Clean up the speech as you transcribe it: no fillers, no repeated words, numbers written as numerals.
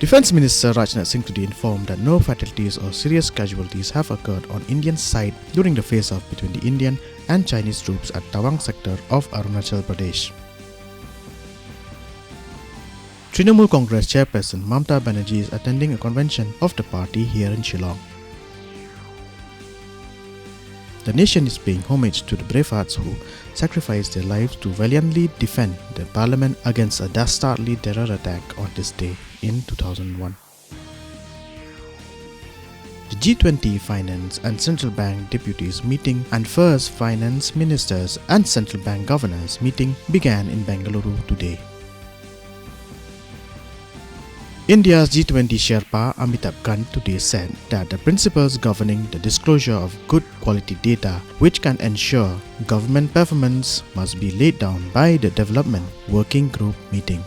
Defence Minister Rajnath Singh today informed that no fatalities or serious casualties have occurred on Indian side during the face-off between the Indian and Chinese troops at Tawang sector of Arunachal Pradesh. Trinamool Congress chairperson Mamata Banerjee is attending a convention of the party here in Shillong. The nation is paying homage to the brave hearts who sacrificed their lives to valiantly defend the parliament against a dastardly terror attack on this day in 2001. The G20 Finance and Central Bank Deputies meeting and first Finance Ministers and Central Bank Governors meeting began in Bengaluru today. India's G20 Sherpa Amitabh Kant today said that the principles governing the disclosure of good quality data which can ensure government performance must be laid down by the Development Working Group meeting.